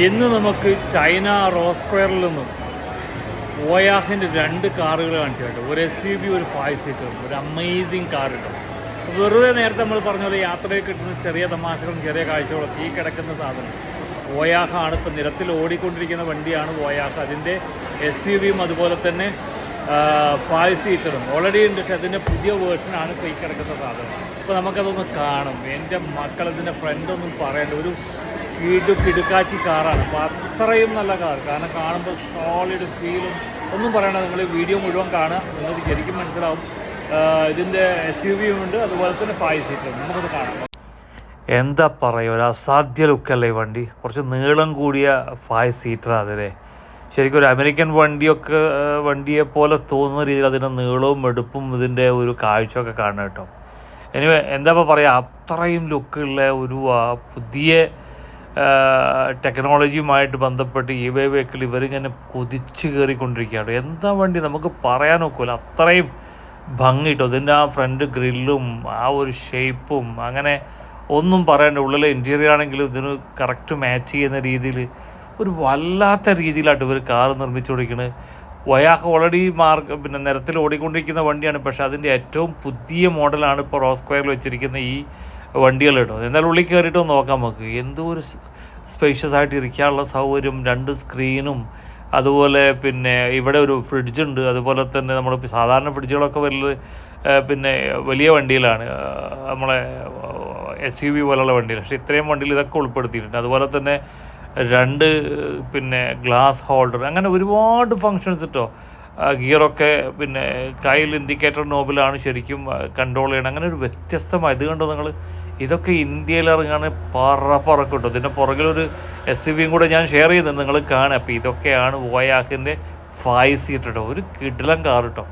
ഇന്ന് നമുക്ക് China rose സ്ക്വയറിൽ നിന്നും ഓയാഹിൻ്റെ 2 കാറുകൾ കാണിച്ചു കേട്ടോ. ഒരു SUV, ഒരു 5 സീറ്റർ, ഒരു അമേസിങ് കാർ കേട്ടോ. വെറുതെ നേരത്തെ നമ്മൾ പറഞ്ഞ പോലെ യാത്രയിൽ കിട്ടുന്ന ചെറിയ തമാശകളും ചെറിയ കാഴ്ചകളൊക്കെ ഈ കിടക്കുന്ന സാധനം ഓയാഹാണ്. ഇപ്പോൾ നിരത്തിൽ ഓടിക്കൊണ്ടിരിക്കുന്ന വണ്ടിയാണ് ഓയാഹ്. അതിൻ്റെ SUVയും അതുപോലെ തന്നെ 5 സീറ്ററും ഓൾറെഡി ഉണ്ട്. പക്ഷേ അതിൻ്റെ പുതിയ വേർഷനാണ് ഇപ്പോൾ ഈ കിടക്കുന്ന സാധനം. അപ്പോൾ നമുക്കതൊന്ന് കാണും. എൻ്റെ മക്കളതിൻ്റെ ഫ്രണ്ടൊന്നും പറയേണ്ട ഒരു കിടുക്കാച്ചി കാറാണ്. അപ്പോൾ അത്രയും നല്ല കാർ, കാരണം കാണുമ്പോൾ സോളിഡ് ഫീലും ഒന്നും പറയണ്ട. നിങ്ങൾ വീഡിയോ മുഴുവൻ കാണുക, നിങ്ങൾക്ക് ശരിക്കും മനസ്സിലാവും. ഇതിൻ്റെ SUVയും ഉണ്ട്, അതുപോലെ തന്നെ 5 സീറ്ററും. നമുക്കത് കാണാം. എന്താ പറയുക, ഒരു അസാധ്യ ലുക്കല്ലേ ഈ വണ്ടി. കുറച്ച് നീളം കൂടിയ 5 സീറ്ററാണ് അതിലെ. ശരിക്കും ഒരു അമേരിക്കൻ വണ്ടിയെ പോലെ തോന്നുന്ന രീതിയിൽ അതിൻ്റെ നീളവും എടുപ്പും ഇതിൻ്റെ ഒരു കാഴ്ചയൊക്കെ കാണണം കേട്ടോ. എനിവേ എന്താ പറയുക, അത്രയും ലുക്കുള്ള ഒരു പുതിയ ടെക്നോളജിയുമായിട്ട് ബന്ധപ്പെട്ട് വെഹിക്കിൾ ഇവരിങ്ങനെ കുതിച്ച് കയറിക്കൊണ്ടിരിക്കുകയാണ്. എന്താ വണ്ടി നമുക്ക് പറയാൻ നോക്കില്ല, അത്രയും ഭംഗി കിട്ടും. ഇതിൻ്റെ ആ ഫ്രണ്ട് ഗ്രില്ലും ആ ഒരു ഷേപ്പും അങ്ങനെ ഒന്നും പറയണ്ട. ഉള്ളിലെ ഇൻറ്റീരിയർ ആണെങ്കിലും ഇതിന് കറക്റ്റ് മാച്ച് ചെയ്യുന്ന രീതിയിൽ ഒരു വല്ലാത്ത രീതിയിലായിട്ട് ഇവർ കാർ നിർമ്മിച്ചുകൊണ്ടിരിക്കുന്നത്. വയാഹ് ഓൾറെഡി നിരത്തിൽ ഓടിക്കൊണ്ടിരിക്കുന്ന വണ്ടിയാണ്. പക്ഷേ അതിൻ്റെ ഏറ്റവും പുതിയ മോഡലാണ് ഇപ്പോൾ റോസ് സ്ക്വയറിൽ വെച്ചിരിക്കുന്ന ഈ വണ്ടികൾ കേട്ടോ. എന്നാലും ഉള്ളിൽ കയറിയിട്ട് നോക്കാം നമുക്ക്. എന്തോ ഒരു സ്പേഷ്യസ് ആയിട്ട് ഇരിക്കാനുള്ള സൗകര്യം, 2 സ്ക്രീനും, അതുപോലെ പിന്നെ ഇവിടെ ഒരു ഫ്രിഡ്ജുണ്ട്. അതുപോലെ തന്നെ നമ്മൾ സാധാരണ ഫ്രിഡ്ജുകളൊക്കെ വലിയ വണ്ടിയിലാണ്, നമ്മളെ SUV പോലുള്ള വണ്ടിയിൽ. പക്ഷേ ഇത്രയും വണ്ടിയിൽ ഇതൊക്കെ ഉൾപ്പെടുത്തിയിട്ടുണ്ട്. അതുപോലെ തന്നെ 2 ഗ്ലാസ് ഹോൾഡർ, അങ്ങനെ ഒരുപാട് ഫങ്ഷൻസ് കേട്ടോ. ഗിയറൊക്കെ കയ്യിൽ ഇൻഡിക്കേറ്റർ നോബിലാണ് ശരിക്കും കൺട്രോൾ ചെയ്യണം. അങ്ങനെ ഒരു വ്യത്യസ്തമായ ഇത് കണ്ടോ നിങ്ങൾ. ഇതൊക്കെ ഇന്ത്യയിൽ ഇറങ്ങാണ് പറക്കും കേട്ടോ. ഇതിൻ്റെ പുറകിലൊരു SUVയും കൂടെ ഞാൻ ഷെയർ ചെയ്യുന്നത് നിങ്ങൾ കാണുക. അപ്പോൾ ഇതൊക്കെയാണ് വോയാഹിൻ്റെ 5 സീറ്റർ കേട്ടോ. ഒരു കിടിലൻ കാർ കേട്ടോ.